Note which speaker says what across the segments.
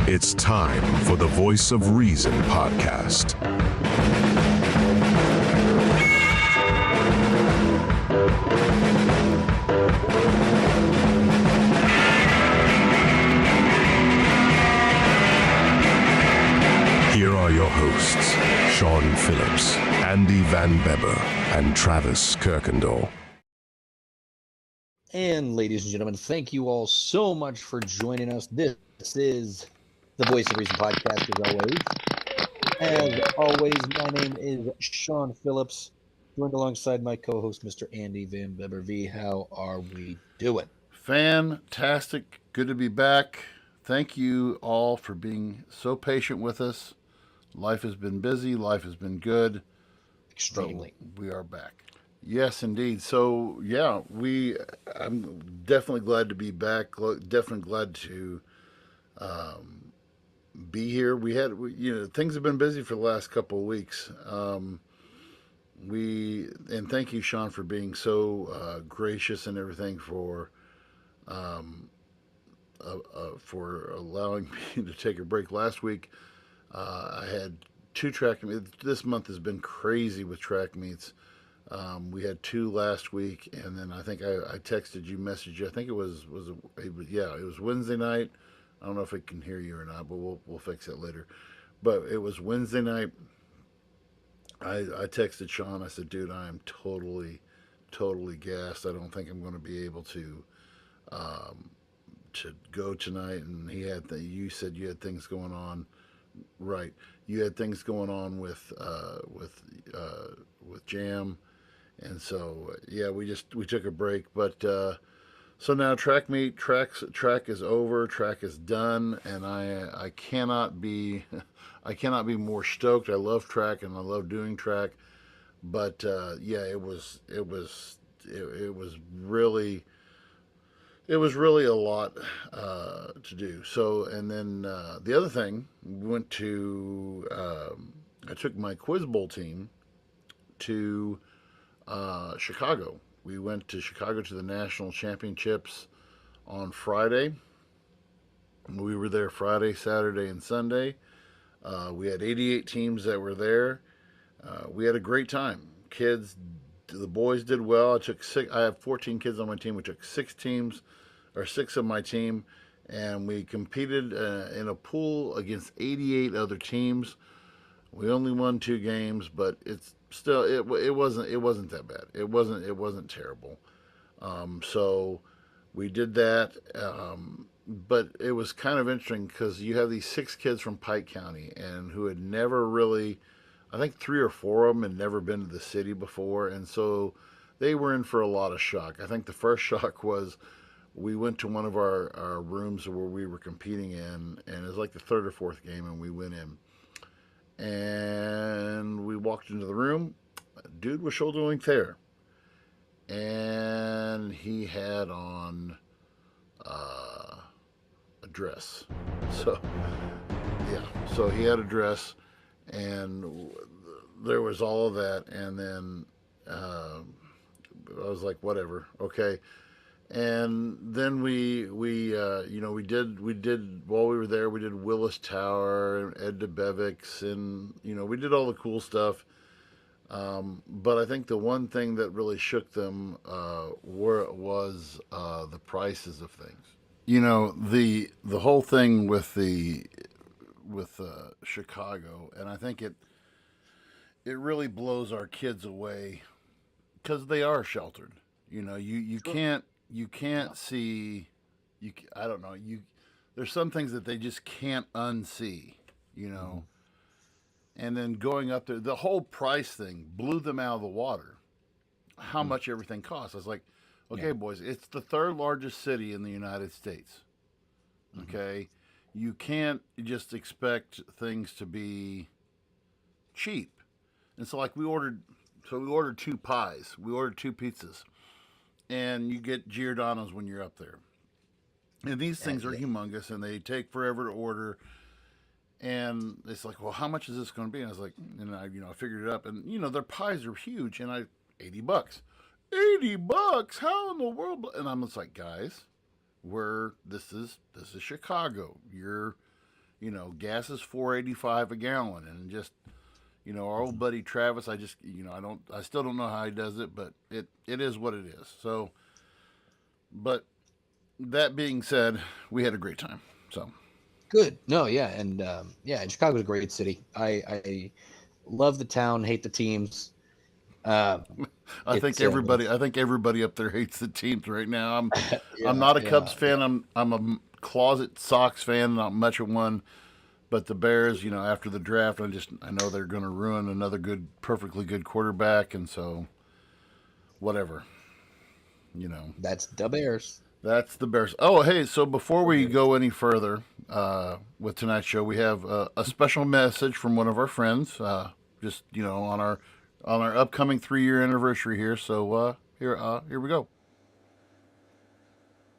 Speaker 1: It's time for the Voice of Reason podcast. Here are your hosts, Sean Phillips, Andy Van Beber, and Travis Kirkendall.
Speaker 2: And ladies and gentlemen, thank you all so much for joining us. This is the Voice of Reason podcast, as always. My name is Sean Phillips, joined alongside my co-host, Mr. Andy Van Beber. V, how are we doing?
Speaker 3: Fantastic. Good to be back. Thank you all for being so patient with us. Life has been busy. Life has been good.
Speaker 2: Extremely.
Speaker 3: So we are back. Yes, indeed. So yeah, I'm definitely glad to be back. Definitely glad to be here. Things have been busy for the last couple of weeks. And thank you, Sean, for being so gracious and everything for allowing me to take a break. Last week, I had two track meets. This month has been crazy with track meets. We had two last week, and then I think I texted you, messaged you. I think it was Wednesday night. I don't know if I can hear you or not, but we'll fix it later. But it was Wednesday night. I texted Sean. I said, "Dude, I am totally gassed. I don't think I'm going to be able to go tonight." And you said you had things going on. Right, you had things going on with Jam. And so, yeah, we took a break, but so now track is over, track is done, and I cannot be more stoked. I love track and I love doing track, but it was really a lot to do. So, and then the other thing, we went to I took my Quiz Bowl team to Chicago. We went to Chicago to the national championships on Friday. We were there Friday, Saturday, and Sunday. We had 88 teams that were there. We had a great time. The boys did well. I have 14 kids on my team. We took six of my team, and we competed in a pool against 88 other teams. We only won 2 games, but it wasn't that bad. It wasn't terrible. So we did that, but it was kind of interesting because you have these 6 kids from Pike County and who had never really, I think 3 or 4 of them had never been to the city before, and so they were in for a lot of shock. I think the first shock was we went to one of our rooms where we were competing in, and it was like the 3rd or 4th game, and we went in. And we walked into the room. A dude was shoulder length hair, and he had on a dress. So he had a dress, and there was all of that. And then I was like, whatever, okay. And then we did while we were there, we did Willis Tower and Ed DeBevick's, and we did all the cool stuff. But I think the one thing that really shook them was the prices of things. The whole thing with Chicago, and I think it really blows our kids away because they are sheltered. You can't see. I don't know. There's some things that they just can't unsee. Mm-hmm. And then going up there, the whole price thing blew them out of the water. How much everything costs. I was like, okay, boys, it's the 3rd largest city in the United States. Okay, you can't just expect things to be cheap. And so, like, we ordered 2 pies, we ordered 2 pizzas, and you get Giordano's when you're up there. And these things are humongous, and they take forever to order. And it's like, well, how much is this going to be? And I was like, and I figured it up, and their pies are huge, and $80. $80? How in the world? And I'm just like, guys, this is Chicago. You're gas is $4.85 a gallon, and just our old buddy Travis. I still don't know how he does it, but it is what it is. So, but that being said, we had a great time. So
Speaker 2: Good. No, yeah, and Chicago's a great city. I love the town, hate the teams. Um,
Speaker 3: I think
Speaker 2: it's
Speaker 3: everybody up there hates the teams right now. I'm
Speaker 2: yeah,
Speaker 3: not a
Speaker 2: yeah,
Speaker 3: Cubs fan. I'm a closet Sox fan, not much of one. But the Bears, after the draft, I know they're going to ruin another perfectly good quarterback, and so whatever, you know.
Speaker 2: that's the Bears.
Speaker 3: That's the Bears. Oh, hey, so before we go any further with tonight's show, we have a special message from one of our friends, just on our upcoming 3-year anniversary here. So here we go.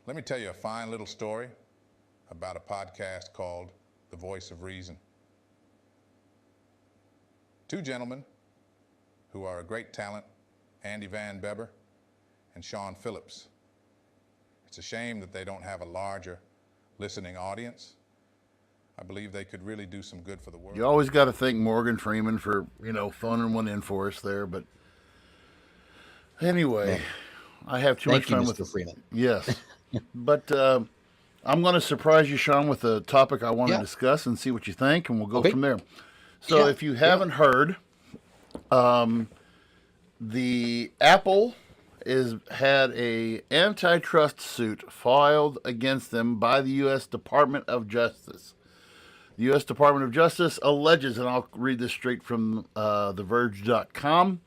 Speaker 4: Let me tell you a fine little story about a podcast called The Voice of Reason. Two gentlemen who are a great talent, Andy Van Beber and Sean Phillips. It's a shame that they don't have a larger listening audience. I believe they could really do some good for the world.
Speaker 3: You always got to thank Morgan Freeman for, phoning one in for us there. But anyway, I have too much time
Speaker 2: Mr.
Speaker 3: with
Speaker 2: Freeman.
Speaker 3: Yes. But I'm going to surprise you, Sean, with a topic I want to
Speaker 2: Yeah.
Speaker 3: discuss and see what you think, and we'll go
Speaker 2: Okay.
Speaker 3: from there. So
Speaker 2: Yeah.
Speaker 3: if you haven't heard, the Apple had a antitrust suit filed against them by the U.S. Department of Justice. The U.S. Department of Justice alleges, and I'll read this straight from TheVerge.com,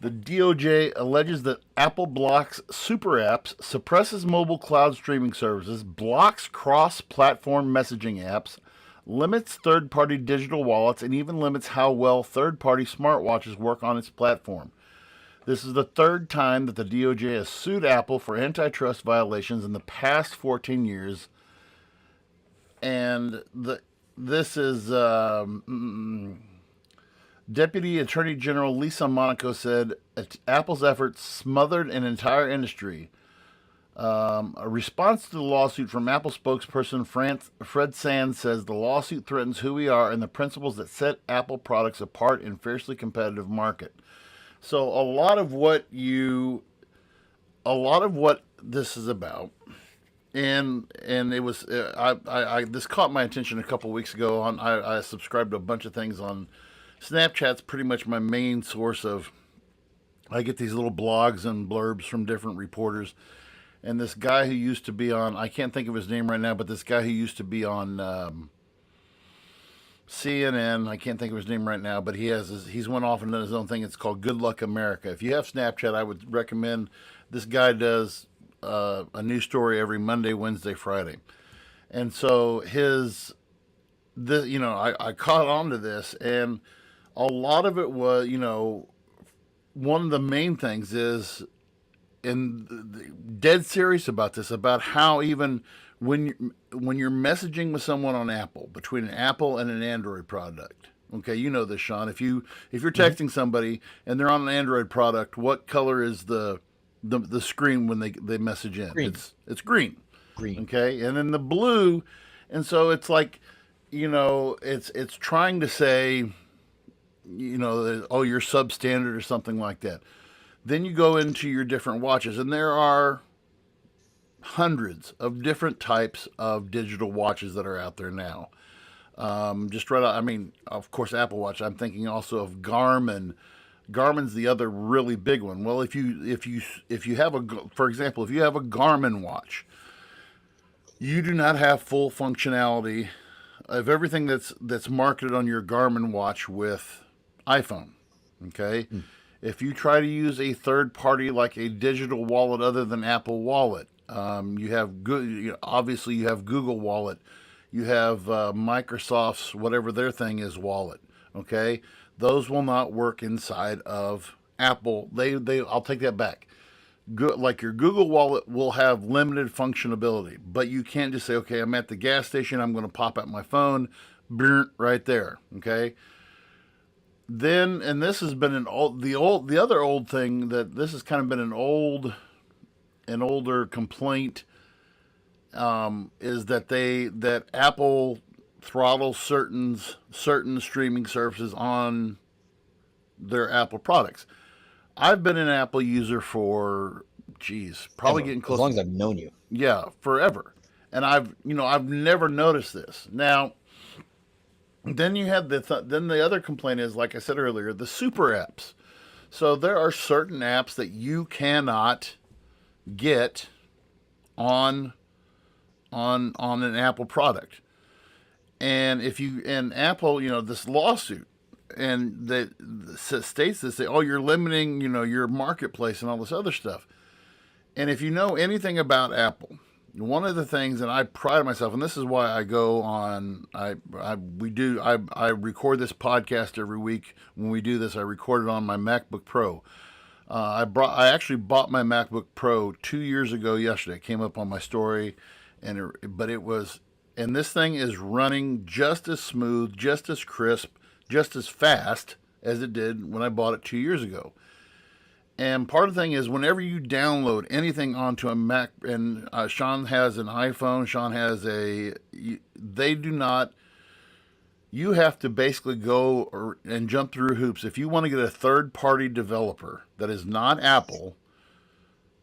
Speaker 3: the DOJ alleges that Apple blocks super apps, suppresses mobile cloud streaming services, blocks cross-platform messaging apps, limits third-party digital wallets, and even limits how well third-party smartwatches work on its platform. This is the third time that the DOJ has sued Apple for antitrust violations in the past 14 years. And this is Deputy Attorney General Lisa Monaco said Apple's efforts smothered an entire industry. A response to the lawsuit from Apple spokesperson Fred Sands says the lawsuit threatens who we are and the principles that set Apple products apart in a fiercely competitive market. So a lot of what this is about, and it was I this caught my attention a couple weeks ago. I subscribed to a bunch of things on Snapchat's pretty much my main source of. I get these little blogs and blurbs from different reporters, and this guy who used to be on, I can't think of his name right now, but this guy who used to be on CNN, I can't think of his name right now, but he's went off and done his own thing. It's called Good Luck America. If you have Snapchat, I would recommend. This guy does a new story every Monday, Wednesday, Friday, and so I caught on to this, and a lot of it was, one of the main things is, and dead serious about this, about how even when you're messaging with someone on Apple, between an Apple and an Android product, okay, you know this, Sean. If you're texting somebody and they're on an Android product, what color is the screen when they message in?
Speaker 2: Green.
Speaker 3: It's green.
Speaker 2: Green.
Speaker 3: Okay, and then the blue, and so it's like, it's trying to say, oh, you're substandard or something like that. Then you go into your different watches, and there are hundreds of different types of digital watches that are out there now. Just right out, I mean, of course, Apple Watch. I'm thinking also of Garmin. Garmin's the other really big one. Well, if you have for example, if you have a Garmin watch, you do not have full functionality of everything that's marketed on your Garmin watch with iPhone. Okay. If you try to use a third party like a digital wallet other than Apple Wallet, you have obviously you have Google Wallet, you have Microsoft's whatever their thing is wallet. Okay, those will not work inside of Apple. I'll take that back. Like your Google Wallet will have limited functionality, but you can't just say, okay, I'm at the gas station, I'm going to pop out my phone, right there. Okay. Then, and this has been the other old thing that this has kind of been an older complaint, is that Apple throttle certain streaming services on their Apple products. I've been an Apple user for, probably getting close.
Speaker 2: As long as I've known you.
Speaker 3: Yeah, forever. And I've never noticed this. Now, then you have then the other complaint is, like I said earlier, the super apps. So there are certain apps that you cannot get on an Apple product. And Apple, this lawsuit, and that states this, you're limiting, your marketplace and all this other stuff. And if you know anything about Apple, one of the things, and I pride myself, and this is why I go on, I record this podcast every week. When we do this, I record it on my MacBook Pro. I actually bought my MacBook Pro 2 years ago yesterday. It came up on my story, and this thing is running just as smooth, just as crisp, just as fast as it did when I bought it 2 years ago. And part of the thing is, whenever you download anything onto a Mac, and Sean has an iPhone, you have to basically go and jump through hoops. If you want to get a third-party developer that is not Apple,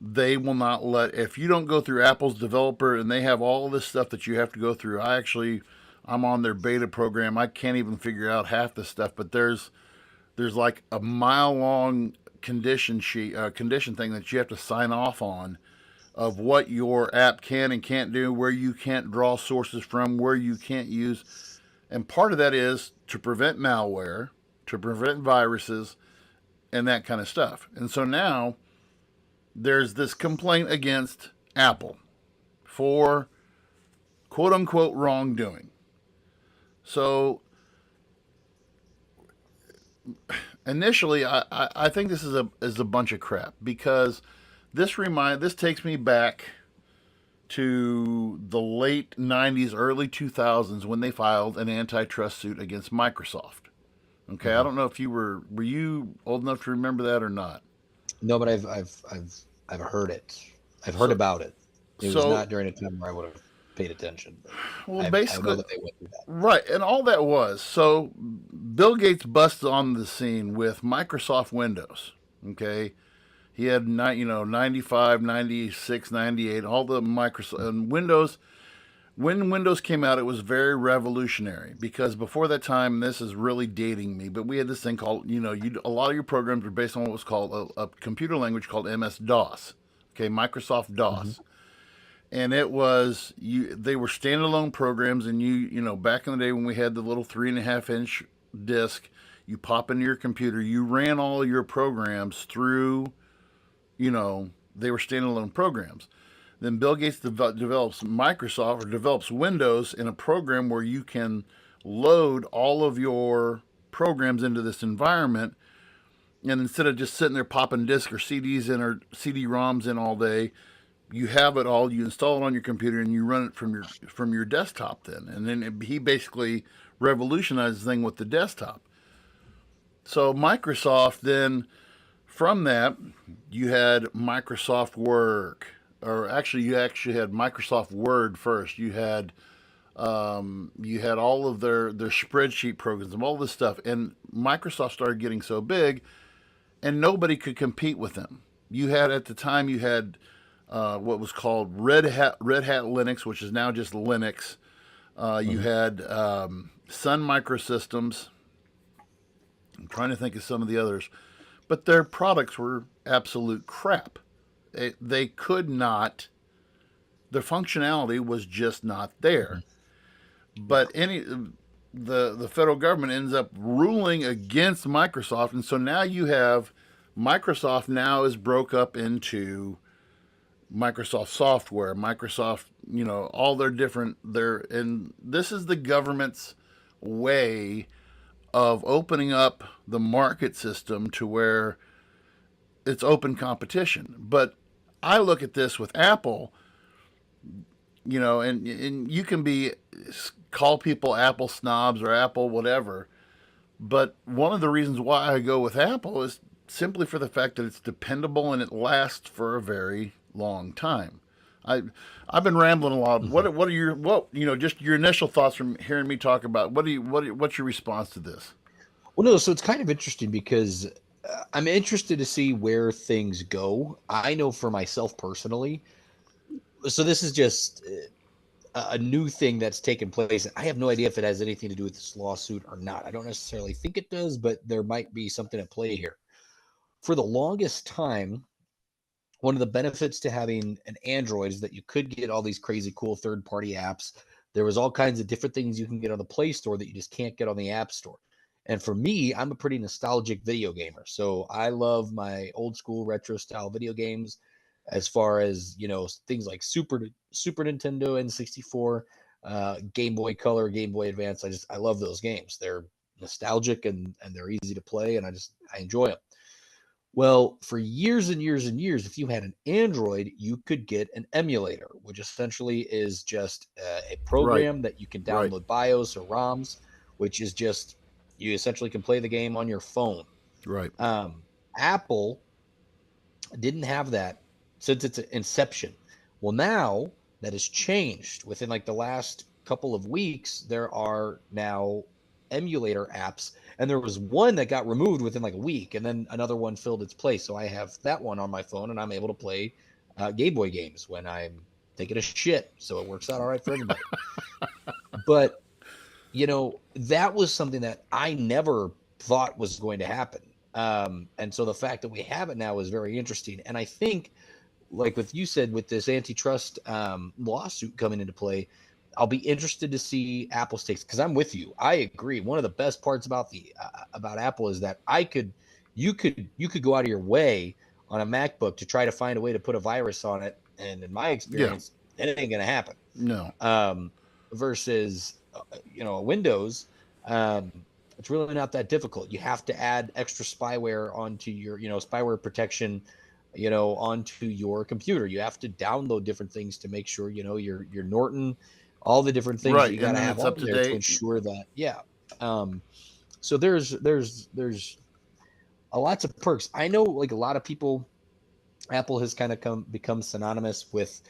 Speaker 3: they will not if you don't go through Apple's developer, and they have all this stuff that you have to go through. I'm on their beta program. I can't even figure out half the stuff, but there's like a mile-long condition thing that you have to sign off on, of what your app can and can't do, where you can't draw sources from, where you can't use. And part of that is to prevent malware, to prevent viruses, and that kind of stuff. And so now there's this complaint against Apple for quote unquote wrongdoing. So initially, I think this is a bunch of crap, because this takes me back to the late 90s, early 2000s, when they filed an antitrust suit against Microsoft. Okay, I don't know if were you old enough to remember that or not?
Speaker 2: No, but I've heard it. I've heard about it. It was not during a time where I would have paid attention.
Speaker 3: Well, basically,
Speaker 2: I know that they went through that.
Speaker 3: Right, and all that was, so Bill Gates busted on the scene with Microsoft Windows. Okay, he had 95, 96, 98, all the Microsoft and Windows. When Windows came out, it was very revolutionary, because before that time, this is really dating me, but we had this thing called, a lot of your programs were based on what was called a computer language called MS-DOS. Okay, Microsoft DOS. Mm-hmm. And it was, they were standalone programs, and back in the day when we had the little 3.5-inch disc, you pop into your computer, you ran all your programs through, they were standalone programs. Then Bill Gates develops Windows in a program where you can load all of your programs into this environment. And instead of just sitting there popping discs or CDs in or CD-ROMs in all day, you have it all. You install it on your computer and you run it from your desktop. And then he basically revolutionized the thing with the desktop. So Microsoft then, from that, you had Microsoft Work. Or actually, you had Microsoft Word first. You had all of their spreadsheet programs and all this stuff. And Microsoft started getting so big, and nobody could compete with them. At the time, you had what was called Red Hat Linux, which is now just Linux. You had Sun Microsystems. I'm trying to think of some of the others, but their products were absolute crap. They could not. The functionality was just not there. But the federal government ends up ruling against Microsoft, and so now you have Microsoft now is broke up into Microsoft Software, Microsoft, all their different and this is the government's way of opening up the market system to where it's open competition. But I look at this with Apple, and you can call people Apple snobs or Apple whatever, but one of the reasons why I go with Apple is simply for the fact that it's dependable and it lasts for a very long time. I've been rambling a lot. What are your just your initial thoughts from hearing me talk about what's your response to this?
Speaker 2: Well, no, so it's kind of interesting because I'm interested to see where things go. I know for myself personally, so this is just a new thing that's taken place. I have no idea if it has anything to do with this lawsuit or not. I don't necessarily think it does, but there might be something at play here. For the longest time, one of the benefits to having an Android is that you could get all these crazy cool third-party apps. There was all kinds of different things you can get on the Play Store that you just can't get on the App Store. And for me, I'm a pretty nostalgic video gamer. So I love my old school retro style video games as far as, things like Super Nintendo N64, Game Boy Color, Game Boy Advance. I love those games. They're nostalgic and they're easy to play and I enjoy them. Well, for years and years and years, if you had an Android, you could get an emulator, which essentially is just a program that you can
Speaker 3: Right.
Speaker 2: download BIOS or ROMs, which is just you essentially can play the game on your phone.
Speaker 3: Right.
Speaker 2: Apple didn't have that since its inception. Well, now that has changed. Within like the last couple of weeks, there are now emulator apps, and there was one that got removed within like a week, and then another one filled its place. So I have that one on my phone, and I'm able to play Game Boy games when I'm taking a shit. So it works out all right for everybody. But that was something that I never thought was going to happen. And so the fact that we have it now is very interesting. And I think, like what you said, with this antitrust lawsuit coming into play, I'll be interested to see Apple's takes, because I'm with you. I agree. One of the best parts about about Apple is that you could go out of your way on a MacBook to try to find a way to put a virus on it, and in my experience, it ain't gonna happen.
Speaker 3: No.
Speaker 2: Versus Windows, it's really not that difficult. You have to add extra spyware onto your spyware protection onto your computer. You have to download different things to make sure your Norton, all the different things that you got to have on there to ensure that so there's lots of perks. I know, like, a lot of people, Apple has kind of become synonymous with,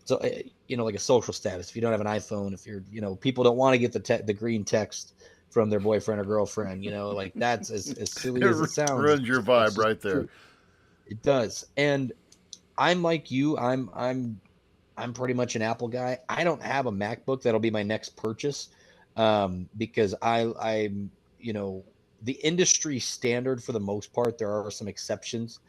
Speaker 2: so like a social status. If you don't have an iPhone, if you're people don't want to get the green text from their boyfriend or girlfriend, like that's as silly as it sounds.
Speaker 3: It ruins your vibe right there.
Speaker 2: True. It does. And I'm like you. I'm pretty much an Apple guy. I don't have a MacBook. That'll be my next purchase, because I'm the industry standard, for the most part. There are some exceptions,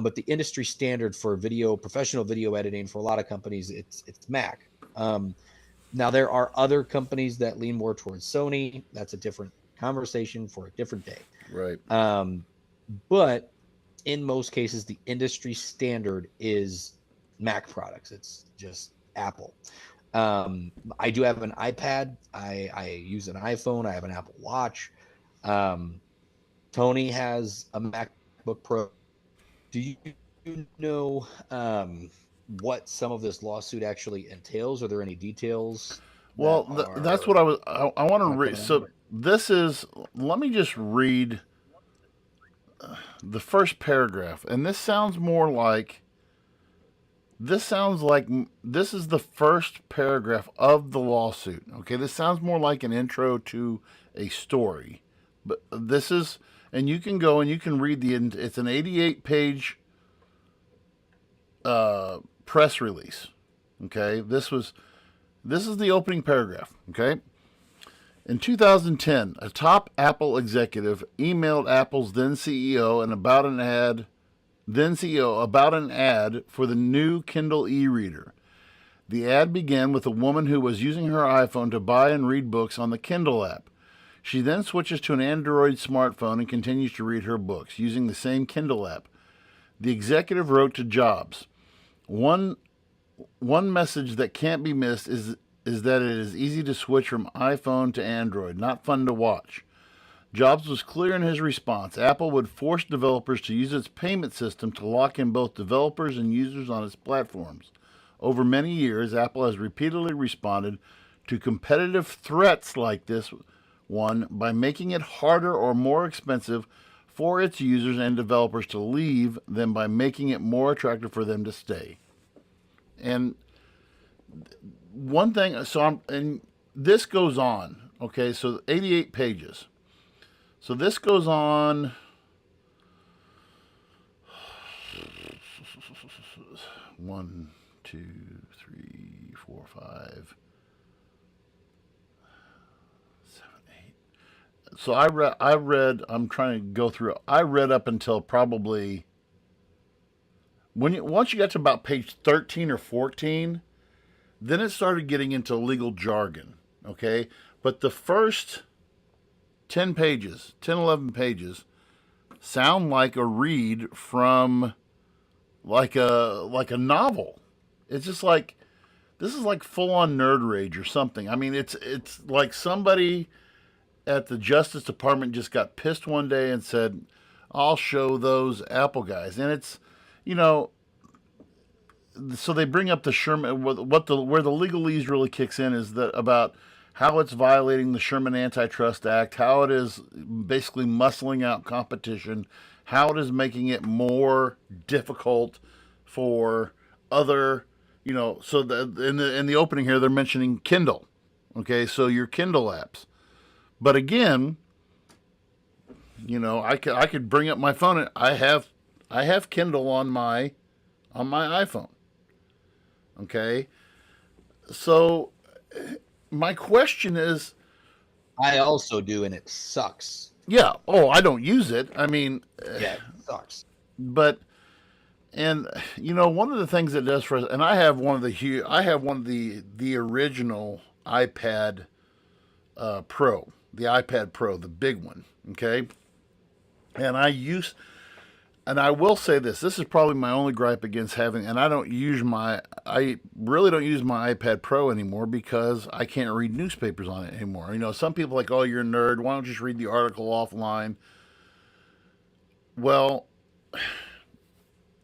Speaker 2: but the industry standard for professional video editing for a lot of companies, it's Mac. Now there are other companies that lean more towards Sony. That's a different conversation for a different day.
Speaker 3: Right.
Speaker 2: But in most cases, the industry standard is Mac products. It's just Apple. I do have an iPad. I use an iPhone. I have an Apple Watch. Tony has a MacBook Pro. Do you know what some of this lawsuit actually entails? Are there any details?
Speaker 3: Well, that's what I want to read. So this is, let me just read the first paragraph. And this sounds like this is the first paragraph of the lawsuit. Okay, this sounds more like an intro to a story. But this is, and you can go and you can read it's an 88-page press release. Okay, this is the opening paragraph. Okay, in 2010, a top Apple executive emailed Apple's then CEO about an ad for the new Kindle e-reader. The ad began with a woman who was using her iPhone to buy and read books on the Kindle app. She then switches to an Android smartphone and continues to read her books using the same Kindle app. The executive wrote to Jobs, One message that can't be missed is that it is easy to switch from iPhone to Android, not fun to watch. Jobs was clear in his response. Apple would force developers to use its payment system to lock in both developers and users on its platforms. Over many years, Apple has repeatedly responded to competitive threats like this one by making it harder or more expensive for its users and developers to leave than by making it more attractive for them to stay. And one thing. And this goes on. Okay, so 88 pages. So this goes on. One, two, three, four, five, 7, 8. So I read. I'm trying to go through. I read up until probably once you got to about page 13 or 14, then it started getting into legal jargon. Okay, but the first 10 pages, 10, 11 pages, sound like a read from like a novel. It's just like this is like full on nerd rage or something. I mean, it's like somebody at the Justice Department just got pissed one day and said, "I'll show those Apple guys." And it's, you know, so they bring up the Sherman. Where the legalese really kicks in is that about how it's violating the Sherman Antitrust Act, how it is basically muscling out competition, how it is making it more difficult for other, So in the opening here, they're mentioning Kindle. Okay, so your Kindle apps. But again, I could bring up my phone. And I have Kindle on my iPhone. Okay, so my question is,
Speaker 2: I also do, and it sucks.
Speaker 3: yeah. Oh, I don't use it. I mean,
Speaker 2: Yeah, it sucks.
Speaker 3: but one of the things it does for us, and I have one of the original iPad Pro, the iPad Pro, the big one. Okay, and I will say this is probably my only gripe against having, and I really don't use my iPad Pro anymore because I can't read newspapers on it anymore. Some people are like, oh, you're a nerd. Why don't you just read the article offline? Well,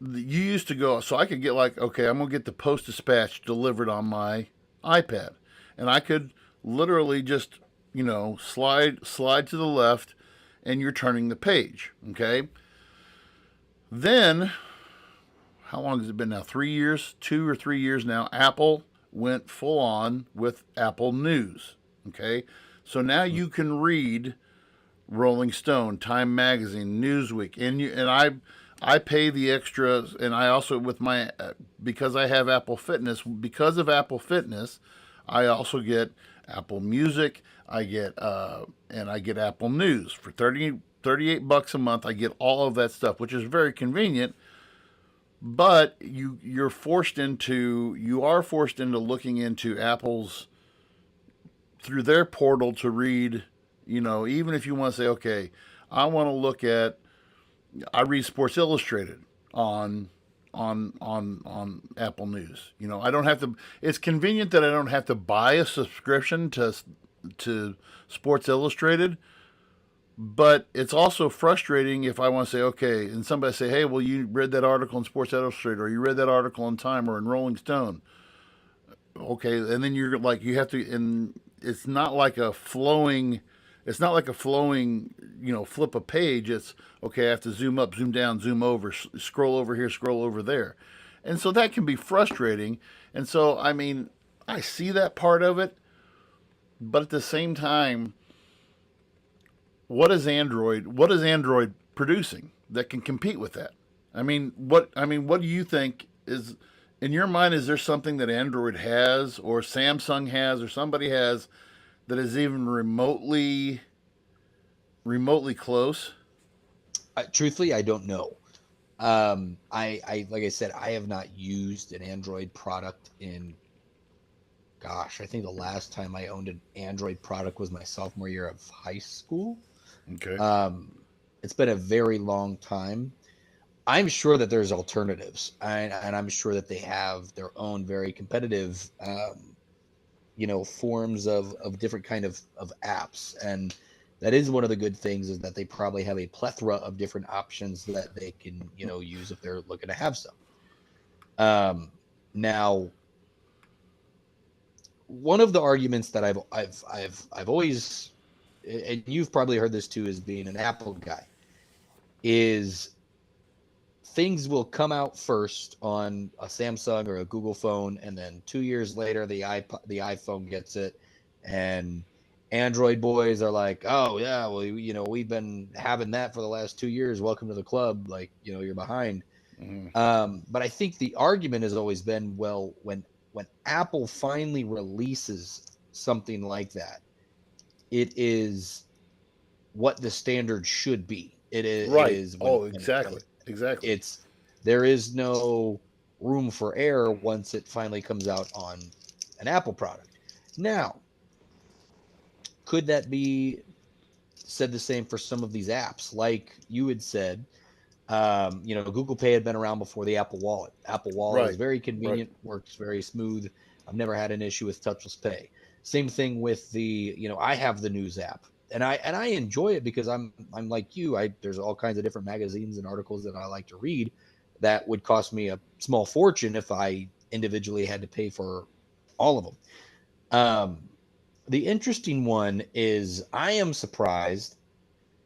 Speaker 3: you used to go, so I could get like, okay, I'm going to get the Post-Dispatch delivered on my iPad. And I could literally just, slide to the left and you're turning the page. Okay. Then, how long has it been now? 3 years, 2 or 3 years now. Apple went full on with Apple News. Okay, so now you can read Rolling Stone, Time Magazine, Newsweek, and I pay the extra, and I also because I have Apple Fitness, because of Apple Fitness, I also get Apple Music. I get Apple News for $38 a month. I get all of that stuff, which is very convenient. But you are forced into looking into Apple's through their portal to read. Even if you want to say, okay, I want to look at, I read Sports Illustrated on Apple News. I don't have to. It's convenient that I don't have to buy a subscription to Sports Illustrated. But it's also frustrating if I want to say, okay, and somebody say, hey, well, you read that article in Sports Illustrated, or you read that article in Time or in Rolling Stone. Okay, and then you're like, you have to, and it's not like a flowing, flip a page. It's, okay, I have to zoom up, zoom down, zoom over, scroll over here, scroll over there. And so that can be frustrating. And so, I mean, I see that part of it, but at the same time, what is Android producing that can compete with that? What do you think is in your mind? Is there something that Android has, or Samsung has, or somebody has that is even remotely close?
Speaker 2: Truthfully, I don't know. I like I said, I have not used an Android product in, gosh, I think the last time I owned an Android product was my sophomore year of high school.
Speaker 3: Okay.
Speaker 2: It's been a very long time. I'm sure that there's alternatives, and I'm sure that they have their own very competitive, forms of different kind of apps. And that is one of the good things, is that they probably have a plethora of different options that they can, use if they're looking to have some. Now, one of the arguments that I've always, and you've probably heard this too, as being an Apple guy, is things will come out first on a Samsung or a Google phone, and then 2 years later, the iPhone gets it, and Android boys are like, "Oh yeah, well, we've been having that for the last 2 years. Welcome to the club. Like, you're behind."
Speaker 3: Mm-hmm.
Speaker 2: But I think the argument has always been, well, when Apple finally releases something like that, it is what the standard should be. It
Speaker 3: Right.
Speaker 2: is
Speaker 3: Oh,
Speaker 2: when it
Speaker 3: exactly.
Speaker 2: comes.
Speaker 3: Exactly.
Speaker 2: It's There is no room for error once it finally comes out on an Apple product. Now, could that be said the same for some of these apps? Like you had said, Google Pay had been around before the Apple Wallet. Apple Wallet is
Speaker 3: Right.
Speaker 2: very
Speaker 3: Right.
Speaker 2: convenient, works very smooth. I've never had an issue with touchless pay. Same thing with I have the news app, and I enjoy it because I'm like you. There's all kinds of different magazines and articles that I like to read that would cost me a small fortune if I individually had to pay for all of them. The interesting one is I am surprised,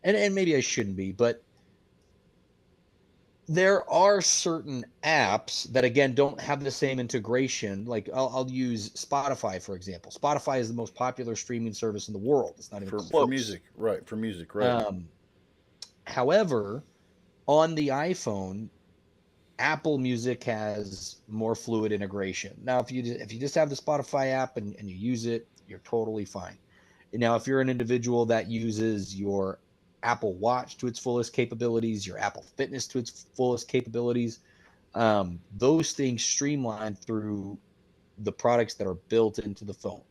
Speaker 2: and maybe I shouldn't be, but there are certain apps that again don't have the same integration. Like I'll use Spotify for example. Spotify is the most popular streaming service in the world. It's not even
Speaker 3: For
Speaker 2: close.
Speaker 3: music. Right. For music. Right.
Speaker 2: Um, However, on the iPhone, Apple Music has more fluid integration. Now, if you just have the Spotify app and you use it, you're totally fine. Now, if you're an individual that uses your Apple Watch to its fullest capabilities, your Apple Fitness to its fullest capabilities, those things streamline through the products that are built into the phone.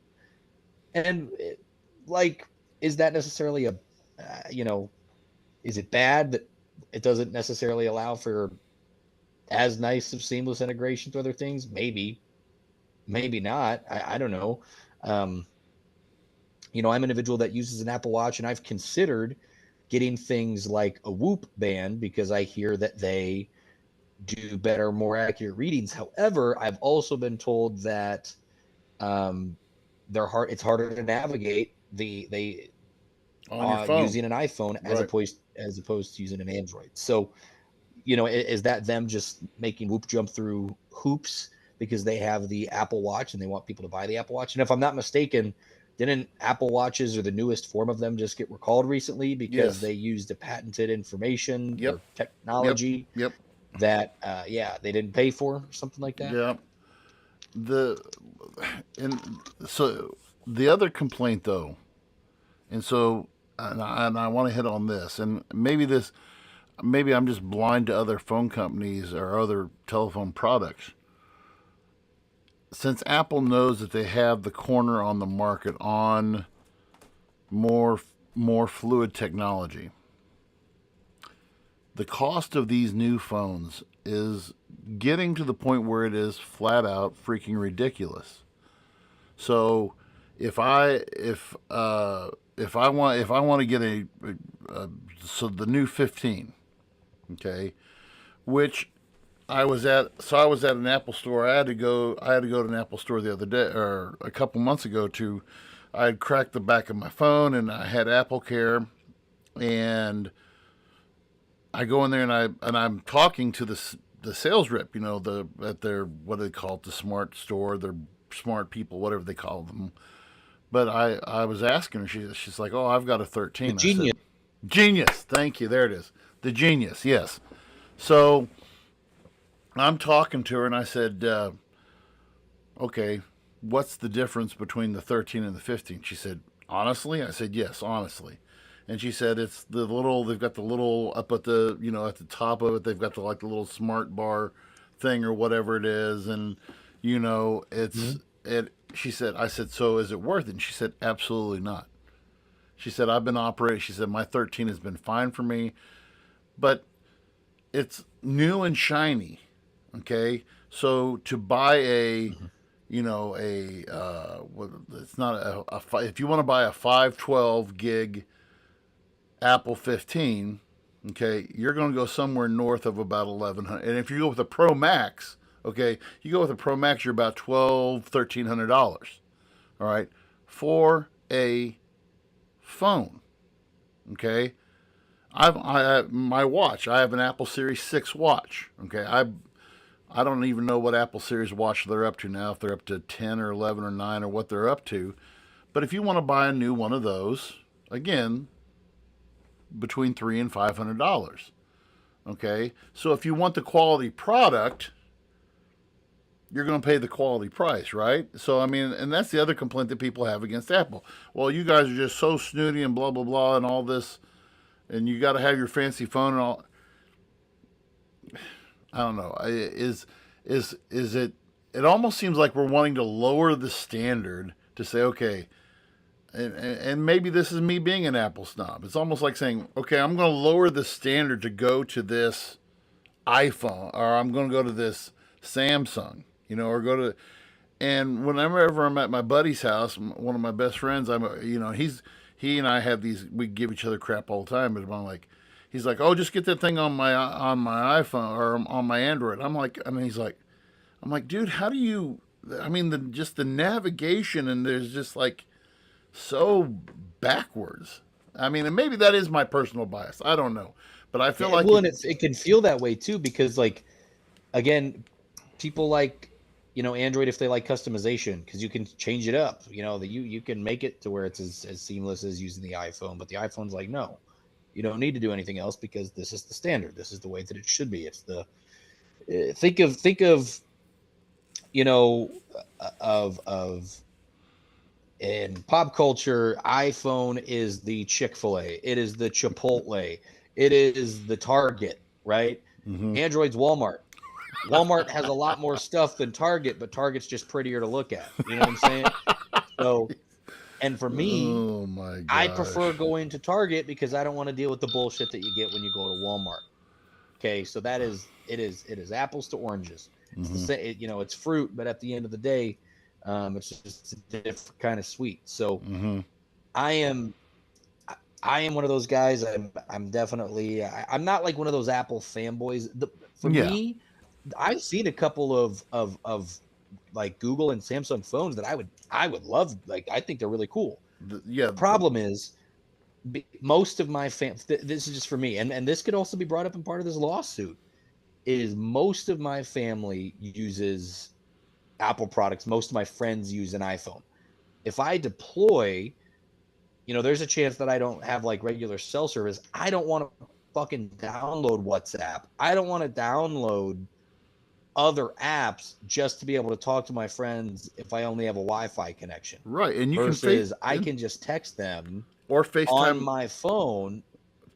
Speaker 2: And like, is that necessarily uh, you know, is it bad that it doesn't necessarily allow for as nice of seamless integration to other things? Maybe, maybe not. I don't know. Um, I'm an individual that uses an Apple Watch, and I've considered getting things like a Whoop band because I hear that they do better, more accurate readings. However, I've also been told that um, it's harder to navigate they
Speaker 3: On your phone.
Speaker 2: using an iPhone
Speaker 3: Right.
Speaker 2: as opposed to using an Android. So, is that them just making Whoop jump through hoops because they have the Apple Watch and they want people to buy the Apple Watch? And if I'm not mistaken, didn't Apple Watches or the newest form of them just get recalled recently because
Speaker 3: Yes.
Speaker 2: they used a patented information
Speaker 3: Yep.
Speaker 2: or
Speaker 3: Yep.
Speaker 2: technology
Speaker 3: Yep.
Speaker 2: that they didn't pay for or something like that?
Speaker 3: Yep. The and so the other complaint though, and so and I want to hit on this, and maybe I'm just blind to other phone companies or other telephone products. Since Apple knows that they have the corner on the market on more more fluid technology, the cost of these new phones is getting to the point where it is flat out freaking ridiculous. So if I want to get so the new 15, okay, which I was at an Apple store. I had to go to an Apple store the other day or a couple months ago to I had cracked the back of my phone and I had Apple Care, and I go in there and I'm talking to the sales rep, at their, what do they call it, the smart store, their smart people, whatever they call them. But I was asking her, she's like, "Oh, I've got a
Speaker 2: The
Speaker 3: 13." I
Speaker 2: genius.
Speaker 3: said, "Genius, thank you. There it is, the Genius." Yes. So I'm talking to her and I said, "Okay, what's the difference between the 13 and the 15?" She said, "Honestly?" I said, "Yes, honestly." And she said it's they've got the little up at the, at the top of it, they've got the little smart bar thing or whatever it is. And, it's,
Speaker 2: Mhm.
Speaker 3: she said, I said, "So is it worth it?" And she said, "Absolutely not." She said, "I've been operating." She said, "My 13 has been fine for me, but it's new and shiny." Okay. So to buy
Speaker 2: Mhm.
Speaker 3: it's not if you want to buy a 512 gig Apple 15, okay, you're going to go somewhere north of about 1100. And if you go with a Pro Max, okay, you go with a Pro Max, you're about $1,200, all right, for a phone, okay. My watch. I have an Apple Series 6 watch. Okay, I don't even know what Apple Series watch they're up to now. If they're up to 10 or 11 or 9 or what they're up to. But if you want to buy a new one of those, again, between $300 and $500. Okay, so if you want the quality product, you're going to pay the quality price, right? So, I mean, and that's the other complaint that people have against Apple. Well, you guys are just so snooty and blah, blah, blah, and all this, and you got to have your fancy phone and all. I don't know. Is it? It almost seems like we're wanting to lower the standard to say, okay, and maybe this is me being an Apple snob. It's almost like saying, okay, I'm going to lower the standard to go to this iPhone, or I'm going to go to this Samsung, or go to. And whenever I'm at my buddy's house, one of my best friends, he and I have these. We give each other crap all the time, but I'm like, he's like, oh, just get that thing on my iPhone or on my Android. I'm like, dude, how do you? I mean, just the navigation, and there's just like so backwards. I mean, and maybe that is my personal bias. I don't know, but I feel like
Speaker 2: and it can feel that way too, because like, again, people like, Android if they like customization, because you can change it up. You can make it to where it's as seamless as using the iPhone, but the iPhone's like, no, you don't need to do anything else because this is the standard. This is the way that it should be. It's the think of of in pop culture, iPhone is the Chick-fil-A. It is the Chipotle. It is the Target, right?
Speaker 3: Mm-hmm.
Speaker 2: Android's Walmart. Walmart has a lot more stuff than Target, but Target's just prettier to look at. You know what I'm saying? So, and for me,
Speaker 3: oh my
Speaker 2: I prefer going to Target because I don't want to deal with the bullshit that you get when you go to Walmart. Okay, so it is apples to oranges. It's the same, it's fruit, but at the end of the day, it's just a different kind of sweet. So I am one of those guys. I'm definitely I'm not like one of those Apple fanboys. For me, I've seen a couple of like Google and Samsung phones that I would love. Like, I think they're really cool. The problem is most of my this is just for me, and this could also be brought up in part of this lawsuit, is most of my family uses Apple products. Most of my friends use an iPhone. If I deploy, there's a chance that I don't have like regular cell service. I don't want to fucking download WhatsApp. I don't want to download other apps just to be able to talk to my friends if I only have a Wi-Fi connection.
Speaker 3: Right, and
Speaker 2: I can just text them
Speaker 3: or FaceTime
Speaker 2: on my phone,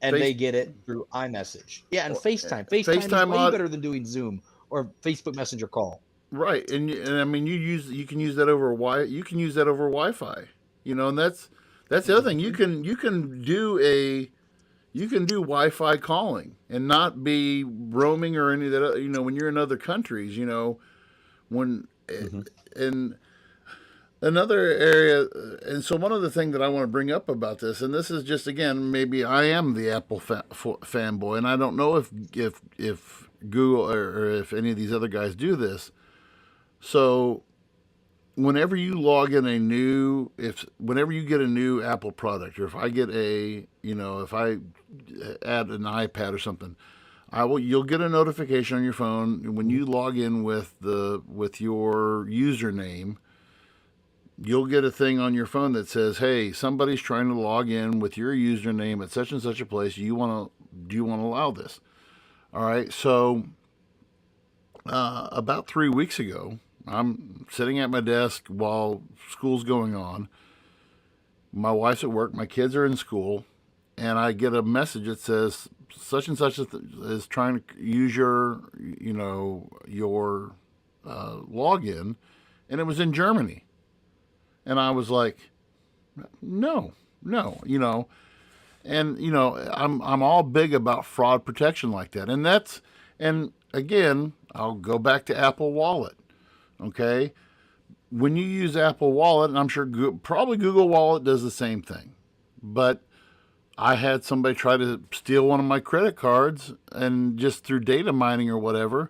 Speaker 2: and they get it through iMessage. Yeah, and FaceTime. FaceTime is way better than doing Zoom or Facebook Messenger call.
Speaker 3: Right, and I mean you can use that over Wi-Fi. And that's the other thing. You can do Wi-Fi calling and not be roaming or any of that. When you're in other countries, when in another area. And so one other thing that I want to bring up about this, and this is just, again, maybe I am the Apple fanboy, and I don't know if Google or if any of these other guys do this. So whenever you log in whenever you get a new Apple product, or if I get if I add an iPad or something, you'll get a notification on your phone when you log in with your username. You'll get a thing on your phone that says, "Hey, somebody's trying to log in with your username at such and such a place. Do you want to allow this?" All right. So about 3 weeks ago, I'm sitting at my desk while school's going on. My wife's at work. My kids are in school, and I get a message that says such and such is trying to use your login, and it was in Germany. And I was like, no, and I'm all big about fraud protection like that. And again, I'll go back to Apple Wallet. Okay, when you use Apple Wallet, and I'm sure probably Google Wallet does the same thing, but I had somebody try to steal one of my credit cards, and just through data mining or whatever,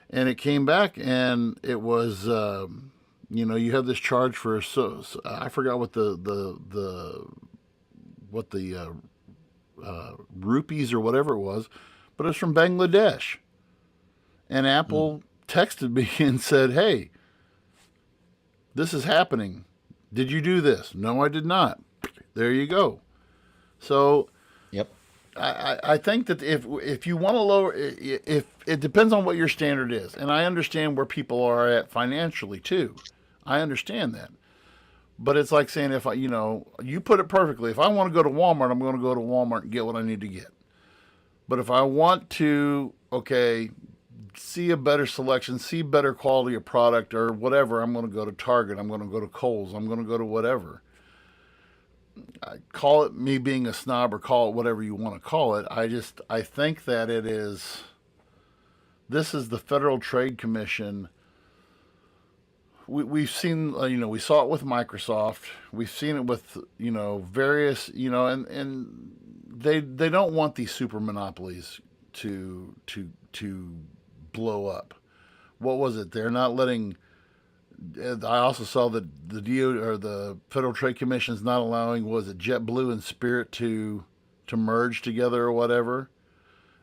Speaker 3: and it came back, and it was. You have this charge for, so I forgot what the rupees or whatever it was, but it's from Bangladesh. And Apple texted me and said, hey, this is happening. Did you do this? No, I did not. There you go. So
Speaker 2: Yep.
Speaker 3: I think that if you want to lower, if it depends on what your standard is, and I understand where people are at financially too. I understand that. But it's like saying if you put it perfectly. If I want to go to Walmart, I'm going to go to Walmart and get what I need to get. But if I want to, see a better selection, see better quality of product or whatever, I'm going to go to Target. I'm going to go to Kohl's. I'm going to go to whatever. I call it me being a snob or call it whatever you want to call it. I think that this is the Federal Trade Commission. We've seen, we saw it with Microsoft. We've seen it with, various, and they don't want these super monopolies to blow up. What was it? They're not letting. I also saw that the DO or the Federal Trade Commission is not allowing, was it JetBlue and Spirit to merge together or whatever.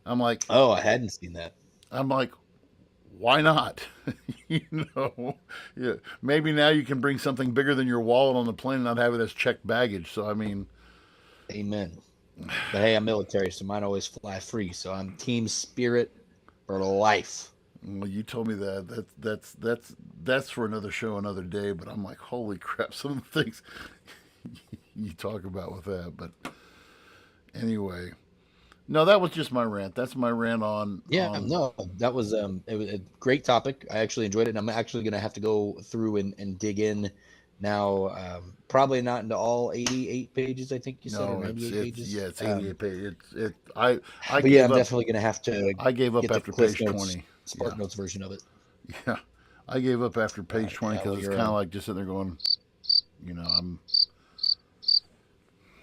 Speaker 3: I'm like,
Speaker 2: oh, I hadn't seen that.
Speaker 3: I'm like, why not? Yeah, maybe now you can bring something bigger than your wallet on the plane and not have it as checked baggage. So I mean,
Speaker 2: amen. But hey, I'm military, so mine always fly free. So I'm Team Spirit for life.
Speaker 3: Well, you told me that. That's for another show, another day. But I'm like, holy crap! Some of the things you talk about with that. But anyway, no, that was just my rant. That's my rant on.
Speaker 2: No, that was it was a great topic. I actually enjoyed it, and I'm actually going to have to go through and dig in now. Probably not into all 88 pages. I think you said, or 98 pages.
Speaker 3: Yeah, it's 88 pages.
Speaker 2: I'm definitely going to have to.
Speaker 3: I gave up after page 20.
Speaker 2: Spark Notes version of it.
Speaker 3: Yeah, I gave up after page 20 because it's kind of like just sitting there going, I'm.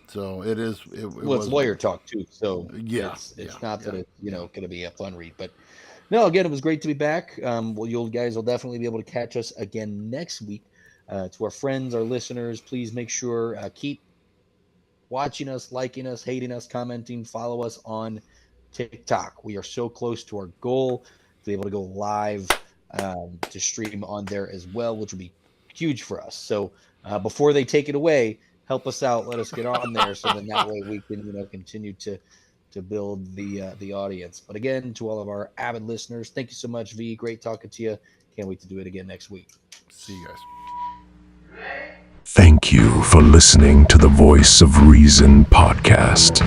Speaker 3: So it is.
Speaker 2: It's lawyer talk too. So
Speaker 3: yeah,
Speaker 2: it's not that it's going to be a fun read, but no. Again, it was great to be back. You guys will definitely be able to catch us again next week. To our friends, our listeners, please make sure keep watching us, liking us, hating us, commenting, follow us on TikTok. We are so close to our goal to be able to go live to stream on there as well, which would be huge for us. So before they take it away, help us out. Let us get on there so then that way we can continue to build the audience. But again, to all of our avid listeners, thank you so much, V. Great talking to you. Can't wait to do it again next week.
Speaker 3: See you guys.
Speaker 1: Thank you for listening to the Voice of Reason podcast.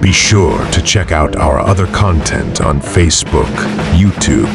Speaker 1: Be sure to check out our other content on Facebook, YouTube,